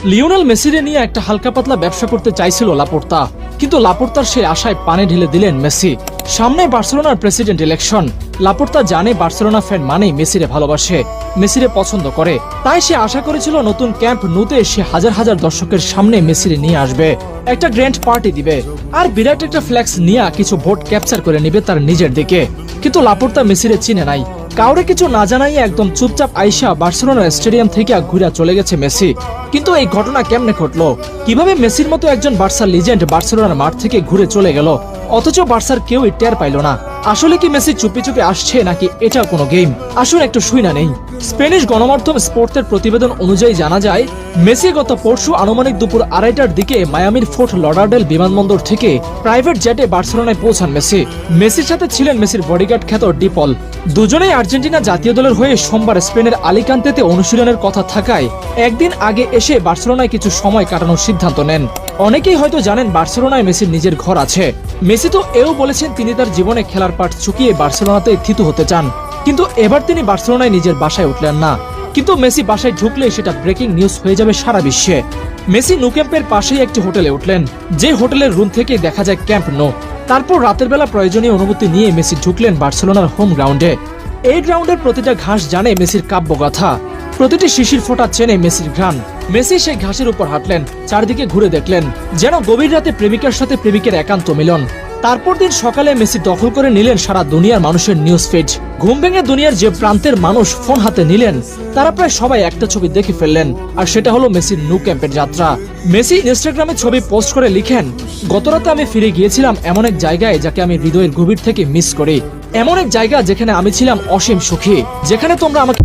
Lionel মেসিরে নিয়ে একটা হালকা পাতলা ব্যবসা করতে চাইছিল লাপোর্তা, কিন্তু লাপোর্তার সেই আশায় পানি ঢেলে দিলেন মেসি। সামনে বার্সেলোনার প্রেসিডেন্ট ইলেকশন। লাপোর্তা জানে বার্সেলোনা ফ্যান মানেই মেসিরে ভালোবাসে, মেসিরে পছন্দ করে। তাই সে আশা করেছিল নতুন ক্যাম্প নুতে সে হাজার হাজার দর্শকের সামনে মেসিরে নিয়ে আসবে, একটা গ্র্যান্ড পার্টি দিবে, আর বিরাট একটা ফ্ল্যাক্স নিয়ে কিছু ভোট ক্যাপচার করে নিবে তার নিজের দিকে। কিন্তু লাপোর্তা মেসিরে চিনে নাই, কাউরে কিছু না জানাই একদম চুপচাপ আইসা বার্সেলোনা স্টেডিয়াম থেকে ঘুরে চলে গেছে মেসি। কিন্তু এই ঘটনা কেমনে ঘটলো? কিভাবে মেসির মতো একজন বার্সার লিজেন্ড বার্সেলোনার মাঠ থেকে ঘুরে চলে গেল, অথচ বার্সার কেউই টের পাইল না? আসলে কি মেসি চুপি চুপি আসছে, নাকি এটা কোনো গেম? আসুন একটু শুইনা নেই। স্পেনিশ গণমাধ্যম স্পোর্টের প্রতিবেদন অনুযায়ী জানা যায়, মেসি গত পরশু আনুমানিক দুপুর 2:30টার দিকে মায়ামির ফোর্ট লডারডেল বিমানবন্দর থেকে প্রাইভেট জেটে বার্সেলোনায় পৌঁছান মেসি। মেসির সাথে ছিলেন মেসির বডিগার্ড খ্যাত ডিপল। দুজনেই আর্জেন্টিনা জাতীয় দলের হয়ে সোমবার স্পেনের আলিকান্তেতে অনুশীলনের কথা থাকায় একদিন আগে এসে বার্সেলোনায় কিছু সময় কাটানোর সিদ্ধান্ত নেন। অনেকেই হয়তো জানেন বার্সেলোনায় মেসির নিজের ঘর আছে। মেসি তো এও বলেছেন তিনি তার জীবনে খেলার পাট চুকিয়ে বার্সেলোনাতে থিতু হতে চান, কিন্তু এবার তিনি বার্সেলোনায় নিজের বাসায় উঠলেন না। কিন্তু মেসি বাসায় ঢুকলে সেটা ব্রেকিং নিউজ হয়ে যাবে সারা বিশ্বে। মেসি নো ক্যাম্পের পাশেই একটি হোটেলে উঠলেন, যে হোটেলের রুম থেকে দেখা যায় ক্যাম্প নো। তারপর রাতের বেলা প্রয়োজনীয় অনুমতি নিয়ে মেসি ঢুকলেন বার্সেলোনার হোম গ্রাউন্ডে। এই গ্রাউন্ডের প্রতিটা ঘাস জানে মেসির কাব্যগাথা, প্রতিটি শিশির ফোঁটা চেনে মেসির ঘ্রাণ। মেসি সেই ঘাসের উপর হাঁটলেন, চারদিকে ঘুরে দেখলেন, যেন গভীর রাতে প্রেমিকার সাথে প্রেমিকের একান্ত মিলন। তারপর দিন সকালে মেসি দখল করে নিলেন সারা দুনিয়ার মানুষের নিউজ ফিড। ঘুম ভেঙে দুনিয়ার যে প্রান্তের মানুষ ফোন হাতে নিলেন, তারা প্রায় সবাই একটা ছবি দেখে ফেললেন, আর সেটা হলো মেসির নো ক্যাম্পের যাত্রা। মেসি ইনস্টাগ্রামে ছবি পোস্ট করে লিখেন, গতরাতে আমি ফিরে গিয়েছিলাম এমন এক জায়গায় যাকে আমি হৃদয়ের গভীর থেকে মিস করি, এমন এক জায়গা যেখানে আমি ছিলাম অসীম সুখী, যেখানে তোমরা আমাকে